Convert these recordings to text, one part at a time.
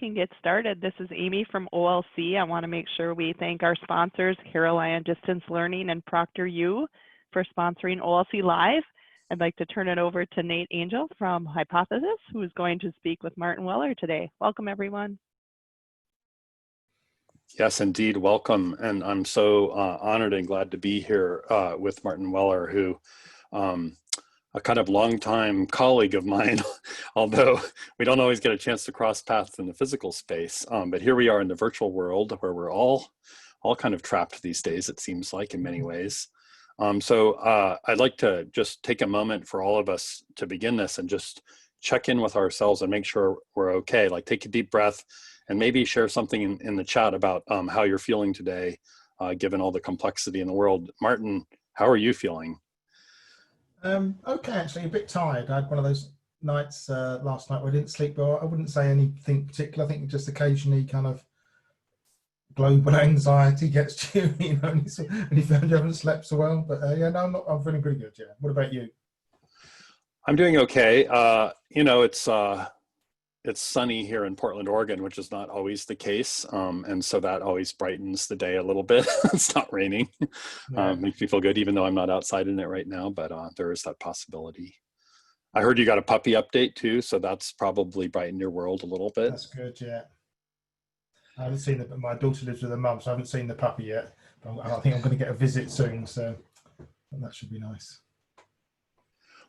Can get started. This is Amy from OLC. I want to make sure we thank our sponsors, Carolina Distance Learning and ProctorU, for sponsoring OLC Live. I'd like to turn it over to Nate Angel from Hypothesis, who is going to speak with Martin Weller today. Welcome, everyone. Yes, indeed, welcome. And I'm so honored and glad to be here with Martin Weller, who a kind of longtime colleague of mine, although we don't always get a chance to cross paths in the physical space. But here we are in the virtual world where we're all kind of trapped these days, it seems like, in many ways. So I'd like to just take a moment for all of us to begin this and just check in with ourselves and make sure we're okay. Like, take a deep breath and maybe share something in the chat about how you're feeling today, given all the complexity in the world. Martin, how are you feeling? Okay, actually, a bit tired. I had one of those nights last night where I didn't sleep well. I wouldn't say anything particular. I think just occasionally kind of global anxiety gets to you, you know, and you found you haven't slept so well. But yeah, no, I'm feeling pretty good, yeah. What about you? I'm doing okay. You know, it's sunny here in Portland, Oregon, which is not always the case. And so that always brightens the day a little bit. It's not raining. Yeah. Makes me feel good, even though I'm not outside in it right now, but there is that possibility. I heard you got a puppy update too, so that's probably brightened your world a little bit. That's good, yeah. I haven't seen it, but my daughter lives with her mum, so I haven't seen the puppy yet. But I think I'm going to get a visit soon, so that should be nice.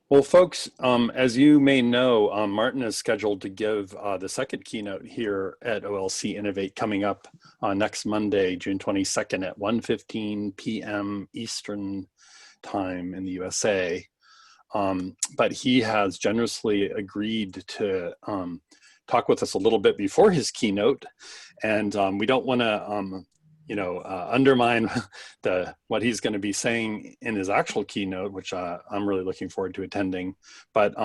Well, folks, as you may know, Martin is scheduled to give the second keynote here at OLC Innovate coming up next Monday, June 22nd at 1:15 p.m. Eastern Time in the USA. But he has generously agreed to talk with us a little bit before his keynote. And we don't want to undermine what he's going to be saying in his actual keynote, which I'm really looking forward to attending. But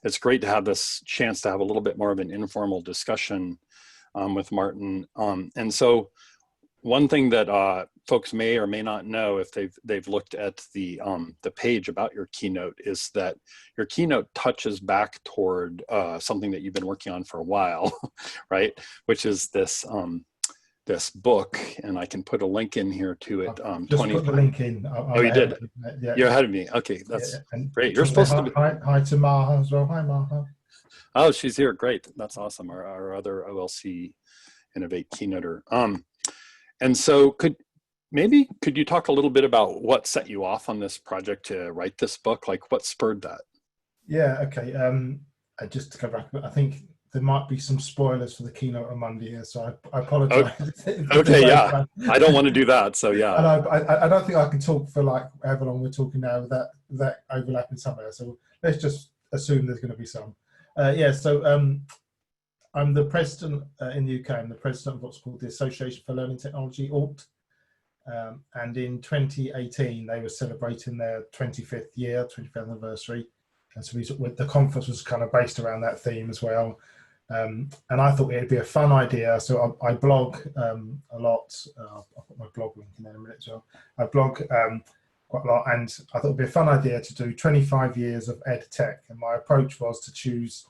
it's great to have this chance to have a little bit more of an informal discussion with Martin. And so one thing that folks may or may not know if they've looked at the page about your keynote is that your keynote touches back toward something that you've been working on for a while, right? Which is this book, and I can put a link in here to it. Just put the link in. Oh, you did? Yeah. You're ahead of me. Okay, that's great. You're supposed to be. Hi to Maha as well. Hi, Maha. Oh, she's here. Great. That's awesome. Our other OLC Innovate keynoter. And so could you talk a little bit about what set you off on this project to write this book? Like, what spurred that? Yeah, okay. Just to go back, I think there might be some spoilers for the keynote on Monday here, so I apologize. Okay, yeah. I don't want to do that, so yeah. And I don't think I can talk for like however long we're talking now without overlapping somewhere, so let's just assume there's going to be some. Yeah, so I'm the president in the UK. I'm the president of what's called the Association for Learning Technology, ALT. And in 2018, they were celebrating their 25th anniversary. And so the conference was kind of based around that theme as well. And I thought it'd be a fun idea. So I blog a lot. I'll put my blog link in there in a minute as well. I blog quite a lot. And I thought it'd be a fun idea to do 25 years of ed tech. And my approach was to choose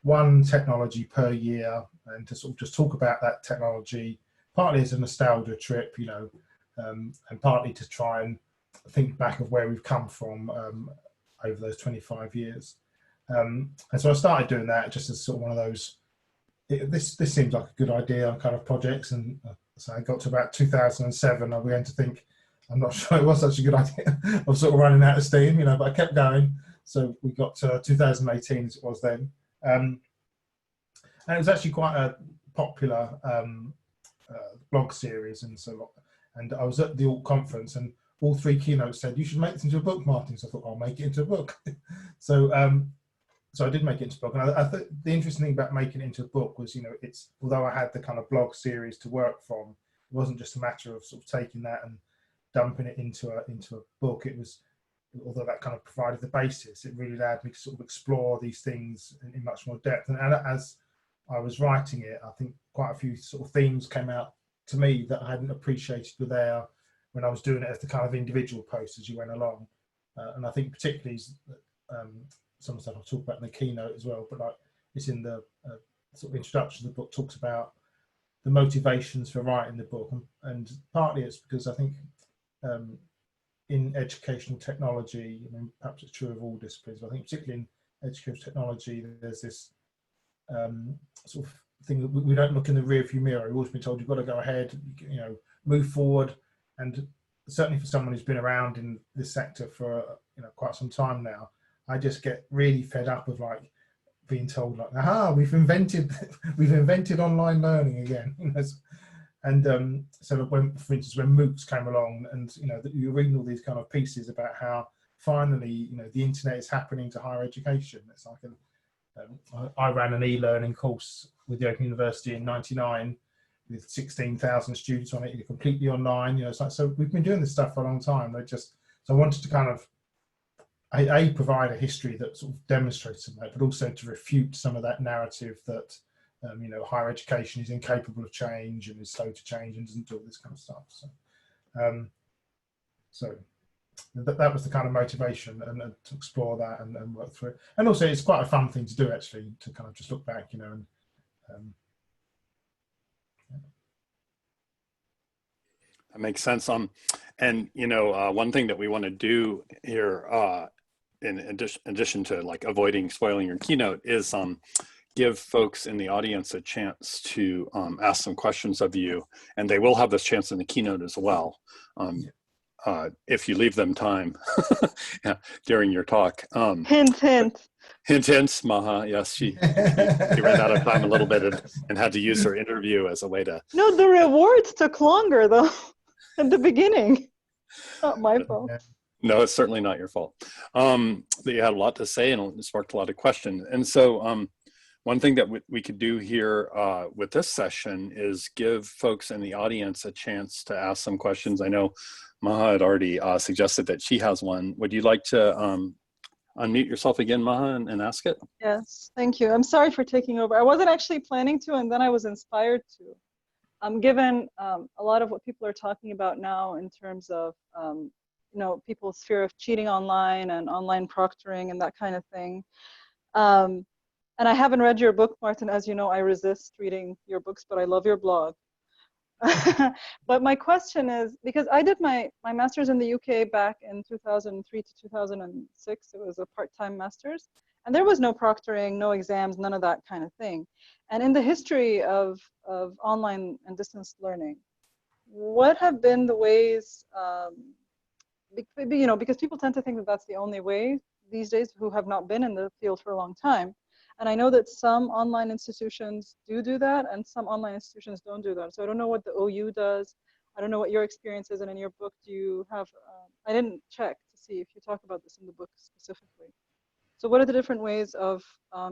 one technology per year and to sort of just talk about that technology, partly as a nostalgia trip, you know, and partly to try and think back of where we've come from over those 25 years. And so I started doing that just as sort of one of those, this seems like a good idea kind of projects. And so I got to about 2007, I began to think, I'm not sure it was such a good idea. I was sort of running out of steam, you know, but I kept going. So we got to 2018 as it was then. And it was actually quite a popular blog series, and I was at the Alt conference, and all three keynotes said you should make this into a book, Martin. So I thought I'll make it into a book. So I did make it into a book, and I thought the interesting thing about making it into a book was, you know, it's although I had the kind of blog series to work from, it wasn't just a matter of sort of taking that and dumping it into a book. It was, although that kind of provided the basis, it really allowed me to sort of explore these things in much more depth. And as I was writing it, I think quite a few sort of themes came out to me that I hadn't appreciated were there when I was doing it as the kind of individual posts as you went along. And I think particularly some stuff I'll talk about in the keynote as well, but like it's in the sort of introduction to the book talks about the motivations for writing the book, and partly it's because I think in educational technology, I mean, perhaps it's true of all disciplines, but I think particularly in educational technology, there's this sort of thing that we don't look in the rearview mirror. We've always been told you've got to go ahead, move forward, and certainly for someone who's been around in this sector for quite some time now, I just get really fed up of like being told like, aha, we've invented online learning again. And so when, for instance, when MOOCs came along, and you're reading all these kind of pieces about how finally the internet is happening to higher education. It's like I ran an e-learning course with the Open University in '99 with 16,000 students on it. You're completely online. It's like, so we've been doing this stuff for a long time. So I wanted to kind of provide a history that sort of demonstrates some of that, but also to refute some of that narrative that higher education is incapable of change and is slow to change and doesn't do all this kind of stuff. So that was the kind of motivation, and to explore that and work through it. And also, it's quite a fun thing to do, actually, to kind of just look back, and that makes sense. And one thing that we want to do here, in addition to like avoiding spoiling your keynote, is give folks in the audience a chance to ask some questions of you, and they will have this chance in the keynote as well, if you leave them time during your talk. Hint, hint. Hint, Maha. Yes, she ran out of time a little bit and had to use her interview as a way to. No, the rewards took longer though at the beginning. Not my fault. No, it's certainly not your fault. That you had a lot to say and it sparked a lot of questions. And so one thing that we could do here with this session is give folks in the audience a chance to ask some questions. I know Maha had already suggested that she has one. Would you like to unmute yourself again, Maha, and ask it? Yes, thank you. I'm sorry for taking over. I wasn't actually planning to, and then I was inspired to. Given a lot of what people are talking about now in terms of people's fear of cheating online and online proctoring and that kind of thing. And I haven't read your book, Martin. As you know, I resist reading your books, but I love your blog. But my question is, because I did my master's in the UK back in 2003 to 2006. It was a part-time master's. And there was no proctoring, no exams, none of that kind of thing. And in the history of online and distance learning, what have been the ways, because people tend to think that that's the only way these days who have not been in the field for a long time. And I know that some online institutions do that, and some online institutions don't do that. So I don't know what the OU does. I don't know what your experience is, and in your book, do you have, I didn't check to see if you talk about this in the book specifically. So what are the different ways of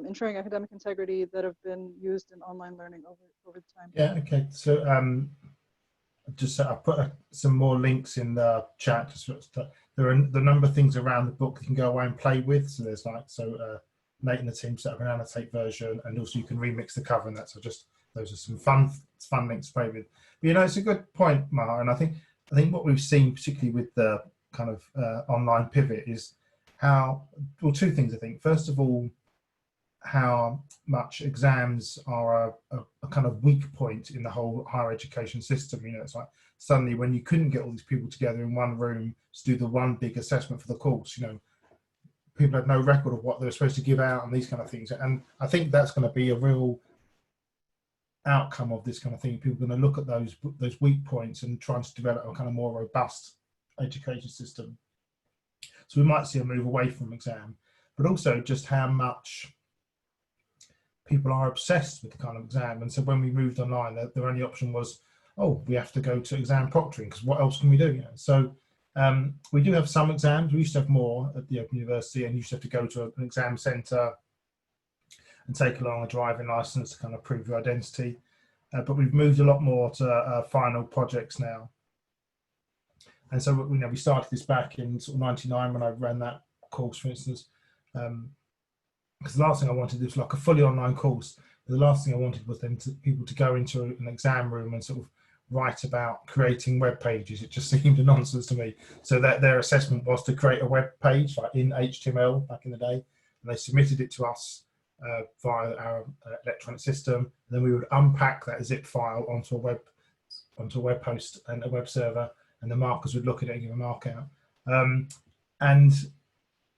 ensuring academic integrity that have been used in online learning over time? Yeah, okay. So I put some more links in the chat. There are the number of things around the book you can go away and play with. So there's Nate and the team set up an annotate version, and also you can remix the cover and that. So just those are some fun links to play with. But it's a good point, Maha, and I think what we've seen, particularly with the kind of online pivot, is two things. I think first of all, how much exams are a kind of weak point in the whole higher education system. It's like suddenly when you couldn't get all these people together in one room to do the one big assessment for the course, people had no record of what they were supposed to give out and these kind of things. And I think that's going to be a real outcome of this kind of thing. People are going to look at those weak points and try to develop a kind of more robust education system. So we might see a move away from exam, but also just how much people are obsessed with the kind of exam. And so when we moved online, the only option was, we have to go to exam proctoring, because what else can we do? So we do have some exams. We used to have more at the Open University, and you used to have to go to an exam centre and take along a driving licence to kind of prove your identity. But we've moved a lot more to final projects now. And so we started this back in sort of '99 when I ran that course, for instance. Because the last thing I wanted was like a fully online course. The last thing I wanted was then people to go into an exam room and sort of write about creating web pages. It just seemed a nonsense to me. So that their assessment was to create a web page like in HTML back in the day, and they submitted it to us. via our electronic system. And then we would unpack that zip file onto a web host and a web server, and the markers would look at it and give a mark out. And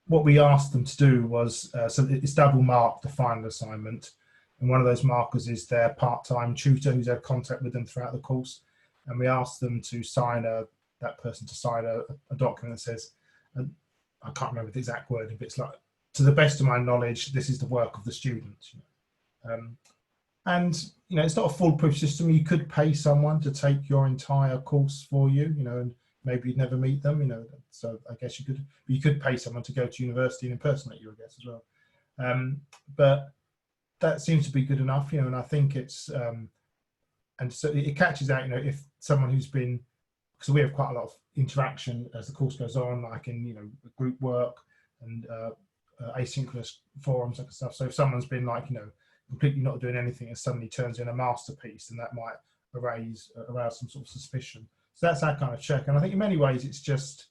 what we asked them to do was, so it's double marked the final assignment, and one of those markers is their part-time tutor who's had contact with them throughout the course, and we asked them to sign that person to sign a document that says, I can't remember the exact wording, but it's like, to the best of my knowledge, this is the work of the student. And it's not a foolproof system. You could pay someone to take your entire course for you, and maybe you'd never meet them, so I guess you could pay someone to go to university and impersonate you, I guess, as well. But that seems to be good enough, and I think it's, and so it catches out, if someone who's been, because we have quite a lot of interaction as the course goes on, like in, group work and asynchronous forums and stuff. So if someone's been like, completely not doing anything and suddenly turns in a masterpiece, then that might arouse some sort of suspicion. So that's that kind of check. And I think in many ways it's just,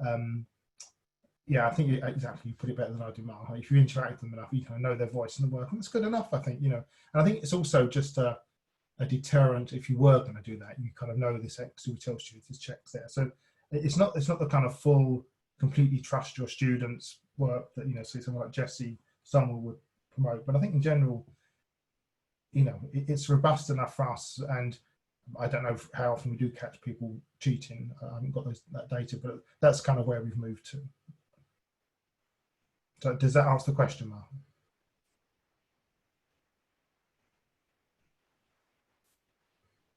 I think exactly, you put it better than I do, Mark. If you interact with them enough, you kind of know their voice and the work, and that's good enough, I think, And I think it's also just a deterrent. If you were going to do that, you kind of know this X who tells you this checks there. So it's not the kind of full, completely trust your students work that, say someone like Jesse Sumwell would promote. But I think in general, it's robust enough for us, and I don't know how often we do catch people cheating. I haven't got that data, but that's kind of where we've moved to. So does that answer the question, Mark?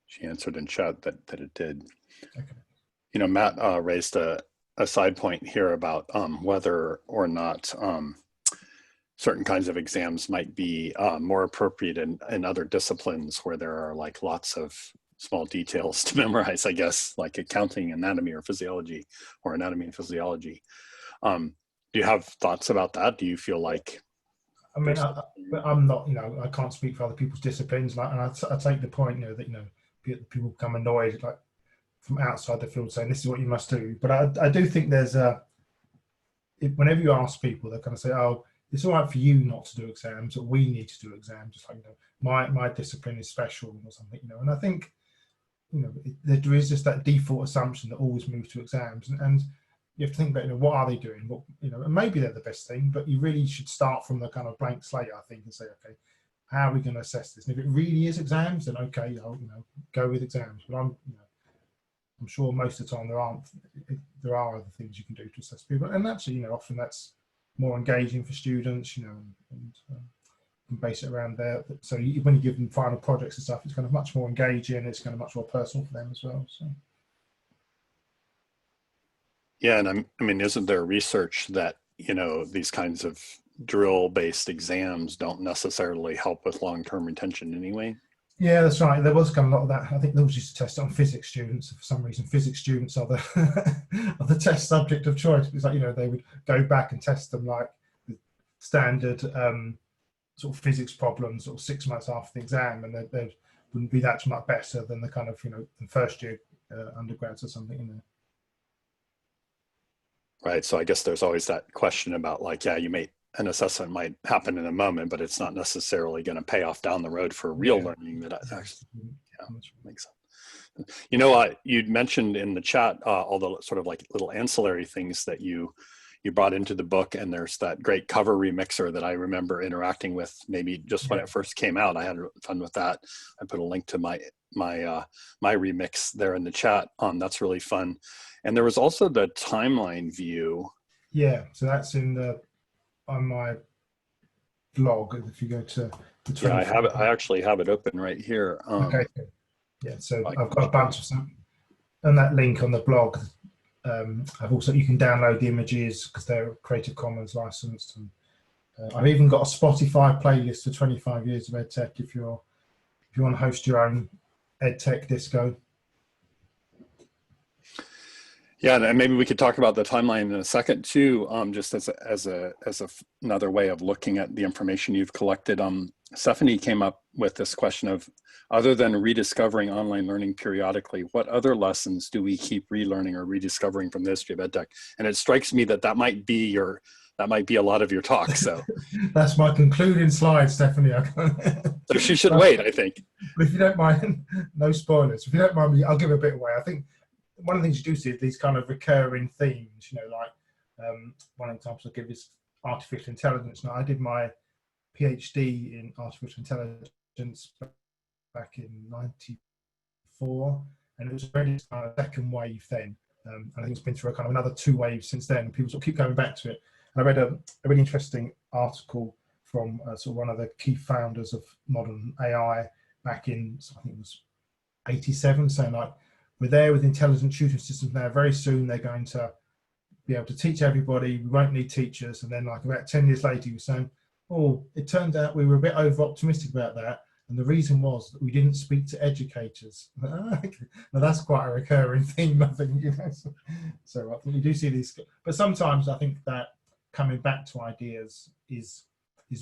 She answered in chat that it did. Okay. Matt raised a side point here about whether or not certain kinds of exams might be more appropriate in other disciplines where there are like lots of small details to memorize, I guess, like accounting, anatomy, or physiology, or anatomy and physiology. Do you have thoughts about that? Do you feel like? I mean, I'm not, I can't speak for other people's disciplines, and I take the point, that, people become annoyed, like from outside the field saying, this is what you must do. But I do think there's whenever you ask people, they're going to say, oh, it's all right for you not to do exams, or we need to do exams, just like, my discipline is special or something, and I think, there is just that default assumption that always moves to exams, and you have to think about, what are they doing? What, and maybe they're the best thing, but you really should start from the kind of blank slate, I think, and say, okay, how are we going to assess this? And if it really is exams, then okay, I'll, go with exams. But I'm sure most of the time there are other things you can do to assess people, and actually, often that's more engaging for students, and can base it around there. So when you give them final projects and stuff, it's kind of much more engaging. It's kind of much more personal for them as well. So. Yeah, and I mean, isn't there research that, these kinds of drill-based exams don't necessarily help with long-term retention anyway? Yeah, that's right. There was kind of a lot of that. I think they was used to test it on physics students. For some reason, physics students are the test subject of choice. It's like, they would go back and test them like the standard sort of physics problems sort of 6 months after the exam, and they wouldn't be that much better than the kind of, the first year undergrads or something, Right. So I guess there's always that question about like, yeah, an assessment might happen in a moment, but it's not necessarily going to pay off down the road for real learning. That actually, makes sense. You'd mentioned in the chat all the sort of like little ancillary things that you brought into the book, and there's that great cover remixer that I remember interacting with maybe just when it first came out. I had fun with that. I put a link to my remix there in the chat. That's really fun. And there was also the timeline view. Yeah, so that's on my blog. If you go to the I have it. I actually have it open right here. Okay. Yeah, so I've got a bunch of some, and that link on the blog. I've also, you can download the images because they're Creative Commons licensed, and I've even got a Spotify playlist for 25 years of EdTech if you want to host your own EdTech disco. Yeah, and maybe we could talk about the timeline in a second too, just as another way of looking at the information you've collected. Stephanie came up with this question of, other than rediscovering online learning periodically, what other lessons do we keep relearning or rediscovering from the history of EdTech? And it strikes me that that might be that might be a lot of your talk. So That's my concluding slide, Stephanie. so she should wait, I think. But if you don't mind, no spoilers. If you don't mind me, I'll give a bit away. I think one of the things you do see is these kind of recurring themes, you know, like one example I'll give is artificial intelligence. Now, I did my PhD in artificial intelligence back in '94, and it was already kind of second wave then. I think it's been through a kind of another 2 waves since then, and people sort of keep going back to it. And I read a really interesting article from sort of one of the key founders of modern AI back in, I think it was 87, saying like, we're there with intelligent tutoring systems now, very soon they're going to be able to teach everybody, we won't need teachers. And then like about 10 years later, he was saying, oh, it turned out we were a bit over optimistic about that. And the reason was that we didn't speak to educators. Now that's quite a recurring theme, I think, you know. So I think you do see these, but sometimes I think that coming back to ideas is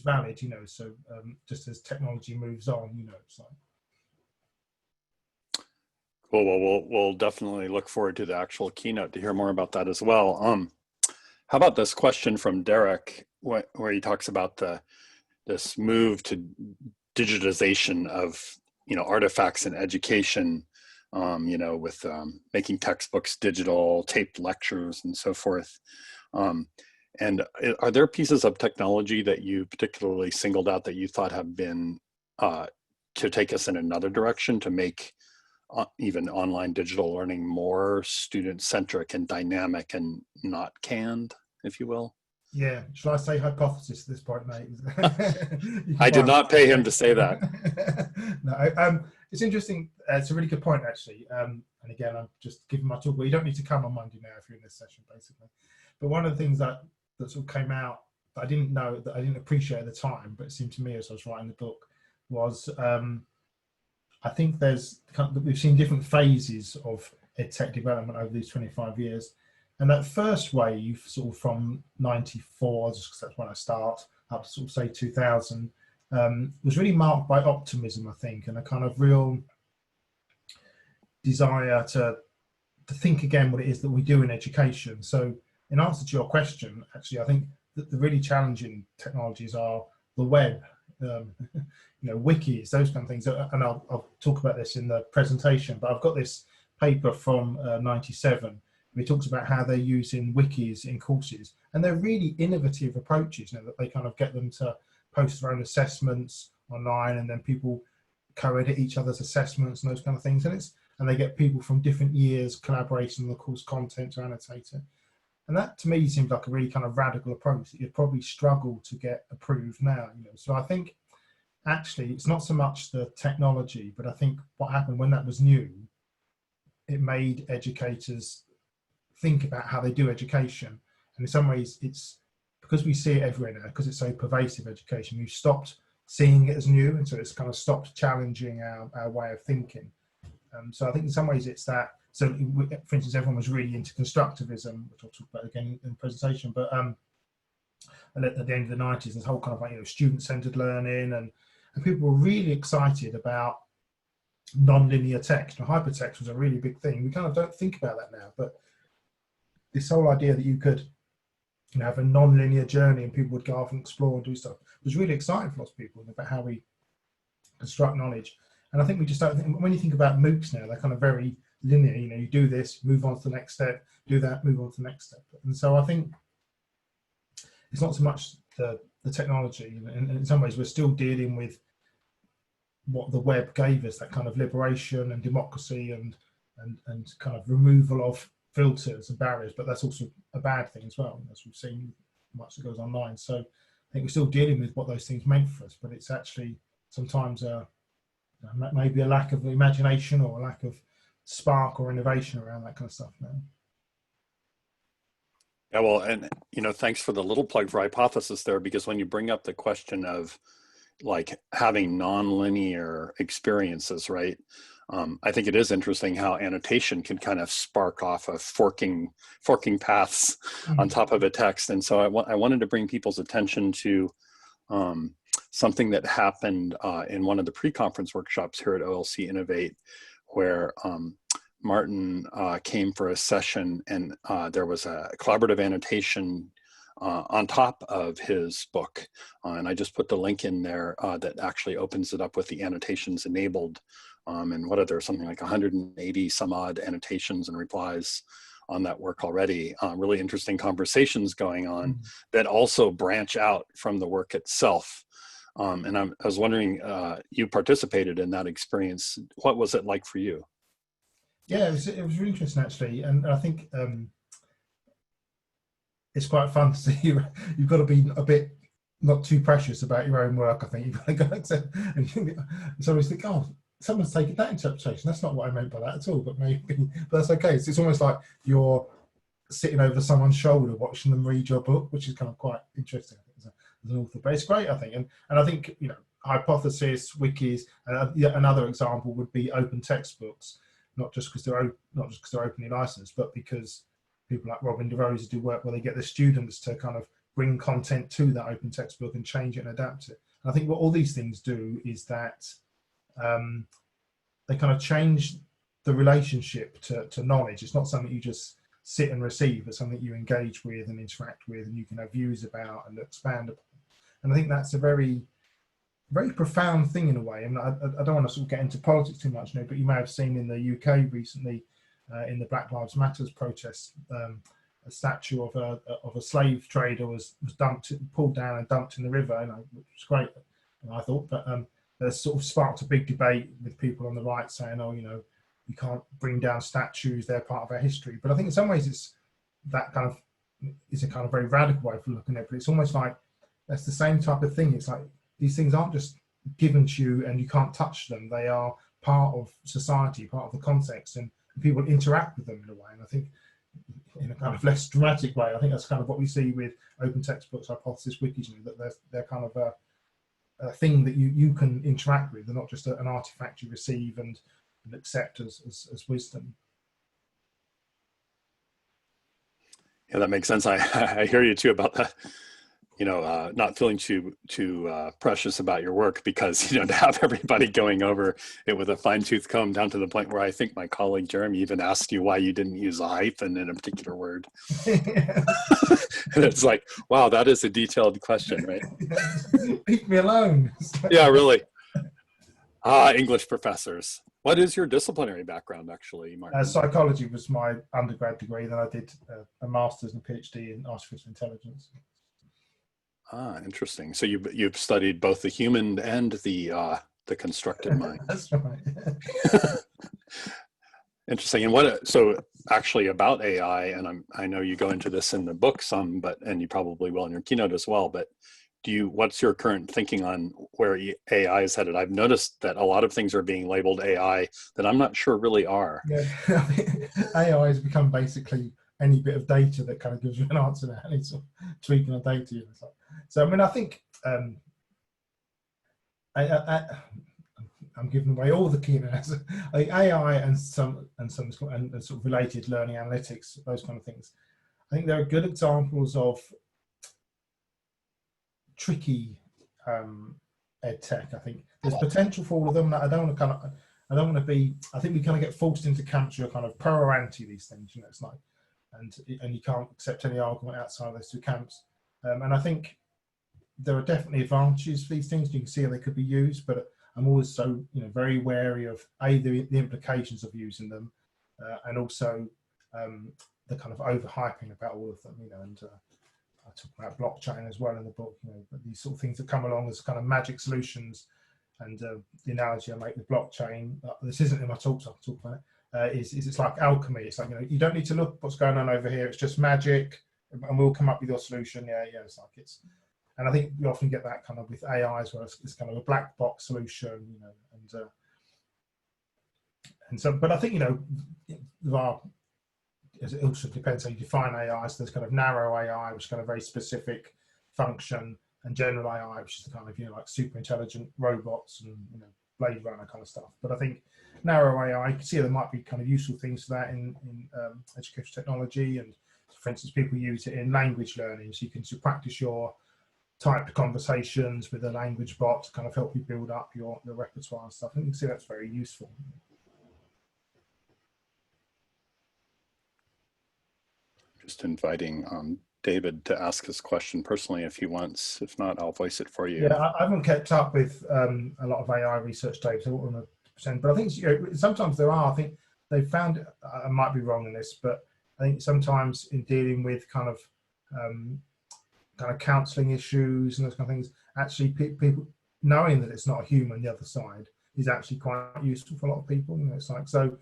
valid, you know. So just as technology moves on, you know, it's like. Cool. Well, we'll definitely look forward to the actual keynote to hear more about that as well. How about this question from Derek, where he talks about this move to digitization of, you know, artifacts in education, you know, with making textbooks digital, taped lectures, and so forth. And are there pieces of technology that you particularly singled out that you thought have been to take us in another direction to make even online digital learning more student-centric and dynamic and not canned, if you will? Yeah, shall I say hypothesis at this point, mate? I did not pay him to say that. No, it's interesting. It's a really good point, actually. And again, I'm just giving my talk, but you don't need to come on Monday now if you're in this session, basically. But one of the things that sort of came out that I didn't know, that I didn't appreciate at the time, but it seemed to me as I was writing the book, was I think we've seen different phases of EdTech development over these 25 years. And that first wave, sort of from 94, just because that's when I start, up to sort of say 2000, was really marked by optimism, I think, and a kind of real desire to think again what it is that we do in education. So in answer to your question, actually, I think that the really challenging technologies are the web, you know, wikis, those kind of things. And I'll talk about this in the presentation, but I've got this paper from 97. He talks about how they're using wikis in courses, and they're really innovative approaches, you know, that they kind of get them to post their own assessments online, and then people co-edit each other's assessments and those kind of things. And they get people from different years collaborating on the course content to annotate it. And that to me seems like a really kind of radical approach that you'd probably struggle to get approved now, you know. So I think actually it's not so much the technology, but I think what happened when that was new, it made educators think about how they do education. And in some ways it's because we see it everywhere now, because it's so pervasive education, we've stopped seeing it as new, and so it's kind of stopped challenging our way of thinking. So I think in some ways it's that. So for instance, everyone was really into constructivism, which I'll talk about again in the presentation, but at the end of the 90s, this whole kind of like, you know, student-centered learning, and people were really excited about non-linear text. Now, hypertext was a really big thing. We kind of don't think about that now, but this whole idea that you could, you know, have a non-linear journey and people would go off and explore and do stuff was really exciting for lots of people about how we construct knowledge. And I think we just don't think, when you think about MOOCs now, they're kind of very linear. You know, you do this, move on to the next step, do that, move on to the next step. And so I think it's not so much the technology, and in some ways we're still dealing with what the web gave us, that kind of liberation and democracy and kind of removal of filters and barriers, but that's also a bad thing as well, as we've seen much that goes online. So I think we're still dealing with what those things meant for us, but it's actually sometimes maybe a lack of imagination or a lack of spark or innovation around that kind of stuff now. Yeah, well, and you know, thanks for the little plug for hypothesis there, because when you bring up the question of like having non-linear experiences, right? I think it is interesting how annotation can kind of spark off of forking paths on top of a text. And so I wanted to bring people's attention to something that happened in one of the pre-conference workshops here at OLC Innovate, where Martin came for a session, and there was a collaborative annotation on top of his book. And I just put the link in there that actually opens it up with the annotations enabled. And what are there, something like 180 some odd annotations and replies on that work already. Really interesting conversations going on that also branch out from the work itself. And I was wondering, you participated in that experience. What was it like for you? Yeah, it was really interesting actually, and I think it's quite fun to see you've got to be a bit not too precious about your own work. I think you've got to go accept, and somebody's think, oh, someone's taken that interpretation. That's not what I meant by that at all, but maybe, but that's okay. So it's almost like you're sitting over someone's shoulder watching them read your book, which is kind of quite interesting, I think, as an author. But it's great, I think, and I think, you know, hypothesis, wikis, yeah, another example would be open textbooks, not just because they're openly licensed, but because people like Robin DeRosa do work where they get the students to kind of bring content to that open textbook and change it and adapt it. And I think what all these things do is that they kind of change the relationship to knowledge. It's not something you just sit and receive, it's something you engage with and interact with, and you can have views about and expand upon. And I think that's a very, very profound thing in a way. And I don't want to sort of get into politics too much now, but you may have seen in the UK recently, in the Black Lives Matters protests, a statue of a slave trader was pulled down and dumped in the river, which was great, I thought. But that sort of sparked a big debate with people on the right saying, oh, you know, you can't bring down statues, they're part of our history. But I think in some ways it's that kind of, is a kind of very radical way of looking at it, but it's almost like that's the same type of thing. It's like these things aren't just given to you and you can't touch them. They are part of society, part of the context, and people interact with them in a way. And I think in a kind of less dramatic way, I think that's kind of what we see with open textbooks, hypothesis, wikis, you know, that they're kind of a thing that you can interact with. They're not just an artifact you receive and accept as wisdom. Yeah, that makes sense. I hear you too about that. You know, not feeling too precious about your work, because, you know, to have everybody going over it with a fine-tooth comb down to the point where I think my colleague Jeremy even asked you why you didn't use a hyphen in a particular word. And it's like, wow, that is a detailed question, right? Leave me alone. Yeah, really. English professors. What is your disciplinary background, actually, Martin? Psychology was my undergrad degree. Then I did a master's and a PhD in artificial intelligence. Interesting. So you've studied both the human and the constructed mind. That's right. Interesting. And so actually about AI, and I know you go into this in the book some, and you probably will in your keynote as well, but what's your current thinking on where AI is headed? I've noticed that a lot of things are being labeled AI that I'm not sure really are. Yeah, AI has become basically any bit of data that kind of gives you an answer now, and it's sort of tweaking the data. So I mean, I think I'm giving away all the keynotes. AI and sort of related learning analytics, those kind of things. I think there are good examples of tricky ed tech. I think there's potential for all of them. I think we kind of get forced into camps. You're kind of pro or anti these things. You know, it's like, and you can't accept any argument outside of those two camps. And I think there are definitely advantages for these things. You can see how they could be used, but I'm always so, you know, very wary of the implications of using them, and also the kind of overhyping about all of them. You know, and I talk about blockchain as well in the book. You know, but these sort of things that come along as kind of magic solutions, and the analogy I make with blockchain, this isn't in my talks, I can talk about it, is it's like alchemy. It's like, you know, you don't need to look what's going on over here. It's just magic, and we'll come up with your solution. Yeah, it's like it's. And I think we often get that kind of with AI as well. It's kind of a black box solution, you know, and so. But I think, you know, it also depends how you define AI. So there's kind of narrow AI, which is kind of very specific function, and general AI, which is the kind of, you know, like super intelligent robots and, you know, Blade Runner kind of stuff. But I think narrow AI, you can see there might be kind of useful things for that in educational technology, and for instance, people use it in language learning, so you can practice your typed conversations with a language bot to kind of help you build up your repertoire and stuff. And you can see that's very useful. Just inviting David to ask his question personally if he wants. If not, I'll voice it for you. Yeah, I haven't kept up with a lot of AI research, Dave, so I wouldn't 100%. But I think, you know, sometimes there are. I think they found, I might be wrong in this, but I think sometimes in dealing with kind of counselling issues and those kind of things, actually people knowing that it's not a human the other side is actually quite useful for a lot of people. You know, it's like, so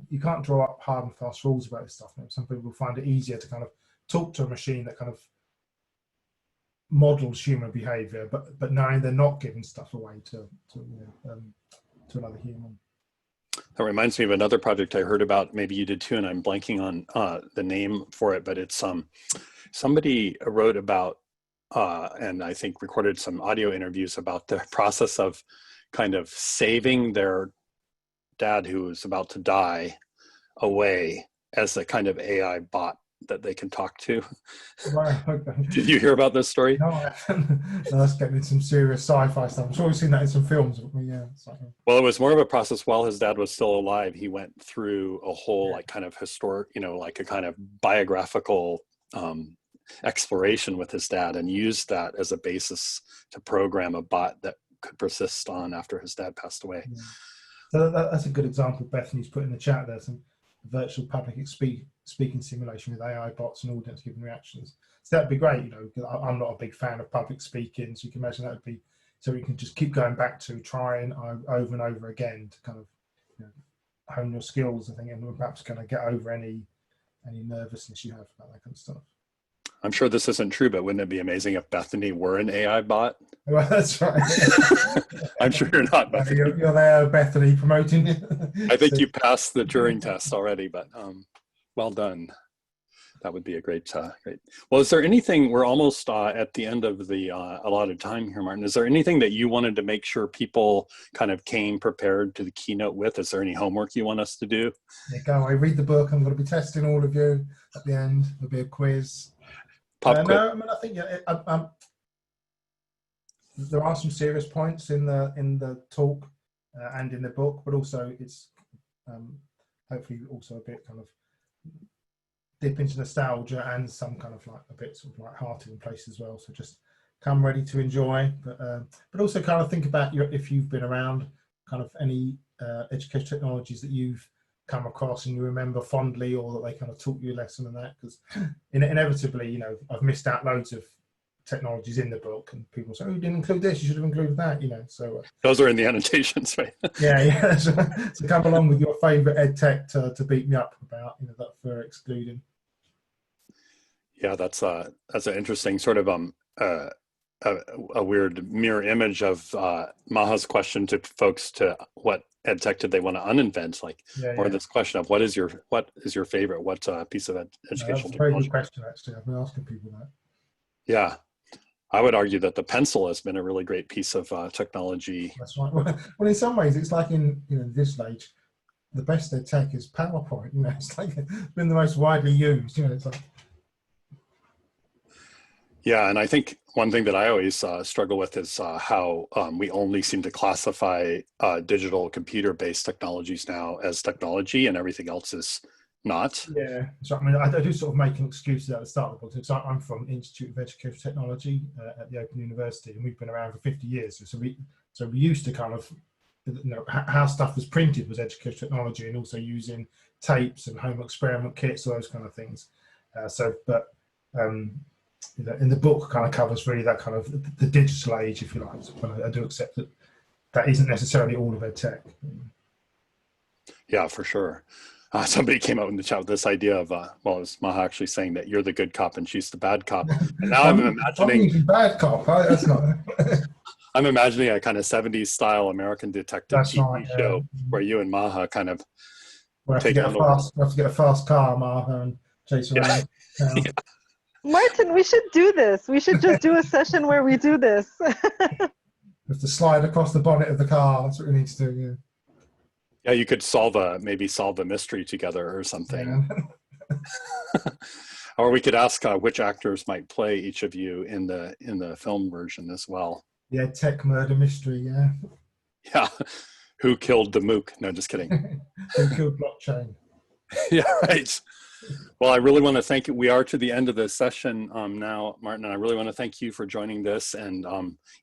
you can't draw up hard and fast rules about this stuff. You know, some people find it easier to kind of talk to a machine that kind of models human behaviour, but knowing they're not giving stuff away to another human. That reminds me of another project I heard about. Maybe you did too, and I'm blanking on the name for it. But it's somebody wrote about and I think recorded some audio interviews about the process of kind of saving their dad who was about to die away as a kind of AI bot that they can talk to. Wow, okay. Did you hear about this story? No, I haven't. No, that's getting into some serious sci-fi stuff. I'm sure we've seen that in some films. But yeah, it's like, well, it was more of a process while his dad was still alive. He went through a whole like kind of historic, you know, like a kind of biographical exploration with his dad, and used that as a basis to program a bot that could persist on after his dad passed away. yeah. So that's a good example Bethany's put in the chat there, some virtual public speaking simulation with AI bots and audience giving reactions. So that'd be great, you know, 'cause I'm not a big fan of public speaking, so you can imagine that would be, so we can just keep going back to trying over and over again to kind of, you know, hone your skills, I think, and perhaps kind of get over any nervousness you have about that kind of stuff. I'm sure this isn't true, but wouldn't it be amazing if Bethany were an AI bot? Well, that's right. I'm sure you're not, Bethany. You're there, Bethany, promoting it. I think you passed the Turing test already, but well done. That would be a great. Well, is there anything? We're almost at the end of the allotted time here, Martin. Is there anything that you wanted to make sure people kind of came prepared to the keynote with? Is there any homework you want us to do? Yeah, go away, read the book. I'm going to be testing all of you at the end. There'll be a quiz. Pop quiz. No, I mean, I think there are some serious points in the talk and in the book, but also it's hopefully also a bit kind of dip into nostalgia and some kind of like a bit sort of like hearted in place as well. So just come ready to enjoy, but also kind of think about if you've been around, kind of any education technologies that you've come across and you remember fondly, or that they kind of taught you a lesson in that, because inevitably, you know, I've missed out loads of technologies in the book and people say, oh, you didn't include this, you should have included that, you know. So those are in the annotations, right? yeah. So come along with your favorite ed tech to beat me up about, you know, that for excluding. Yeah, that's an interesting sort of a weird mirror image of Maha's question to folks to what ed tech did they want to uninvent, like, or this question of what is your favorite, what piece of educational that's a very technology? good question, actually. I've been asking people that. Yeah, I would argue that the pencil has been a really great piece of technology. That's right. Well, in some ways, it's like in this age, the best ed tech is PowerPoint. You know, it's like it's been the most widely used. You know, it's like. Yeah, and I think one thing that I always struggle with is how we only seem to classify digital computer-based technologies now as technology, and everything else is not. Yeah, so I mean, I do sort of make an excuse at the start of the book. So I'm from Institute of Education Technology at the Open University, and we've been around for 50 years. So we used to kind of, you know, how stuff was printed was education technology, and also using tapes and home experiment kits, all those kind of things. You know, in the book kind of covers really that kind of the digital age, if you like. So I do accept that isn't necessarily all of ed tech. Yeah, for sure. Somebody came out in the chat with this idea of, well, it was Maha actually saying that you're the good cop and she's the bad cop. And now I'm imagining bad cop. That's not. I'm imagining a kind of 70s style American detective TV show where you and Maha kind of have to get a fast car, Maha, and chase around. Yeah. Martin, we should do this. We should just do a session where we do this. We have to slide across the bonnet of the car. That's what we need to do. Yeah. Yeah, you could maybe solve a mystery together or something. Yeah. Or we could ask which actors might play each of you in the film version as well. Yeah, tech murder mystery. Yeah. Yeah. Who killed the MOOC? No, just kidding. Who killed blockchain? Yeah, right. Well, I really want to thank you. We are to the end of the session now, Martin, and I really want to thank you for joining this. And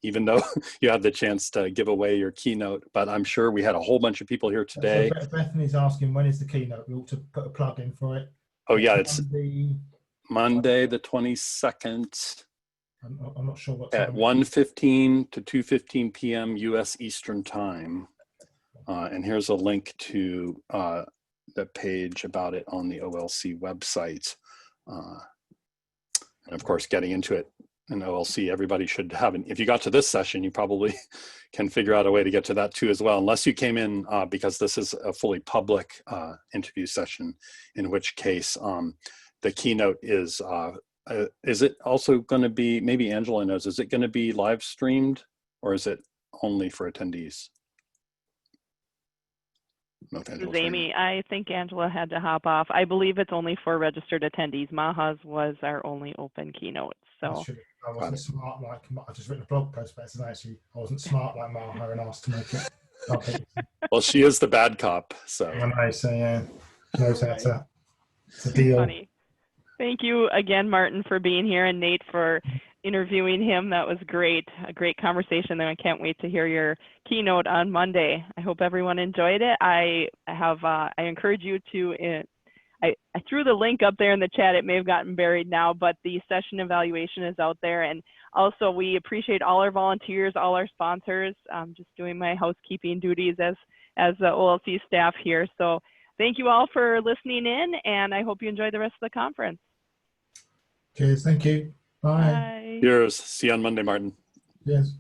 even though you had the chance to give away your keynote, but I'm sure we had a whole bunch of people here today. So Bethany's asking, when is the keynote? We ought to put a plug in for it. Oh yeah, it's Monday the 22nd I'm not sure what at time. 1:15 to 2:15 p.m. U.S. Eastern Time. And here's a link to the page about it on the OLC website. And of course, getting into it in OLC, everybody should have if you got to this session, you probably can figure out a way to get to that too as well, unless you came in because this is a fully public interview session, in which case the keynote is it also going to be, maybe Angela knows, is it going to be live streamed or is it only for attendees? No, This is Amy. I think Angela had to hop off. I believe it's only for registered attendees. Maha's was our only open keynote. So I wasn't smart like I just written a blog post, but actually I wasn't smart like Maha and asked to make it public. Well, she is the bad cop, so. I know, so yeah, knows how to deal. Funny. Thank you again, Martin, for being here, and Nate for interviewing him. That was great, a great conversation, and I can't wait to hear your keynote on Monday. I hope everyone enjoyed it. I encourage you to, I threw the link up there in the chat. It may have gotten buried now, but the session evaluation is out there. And also we appreciate all our volunteers, all our sponsors. Just doing my housekeeping duties as the OLC staff here. So thank you all for listening in, and I hope you enjoy the rest of the conference. Cheers, thank you. Bye. Bye. Cheers. See you on Monday, Martin. Yes.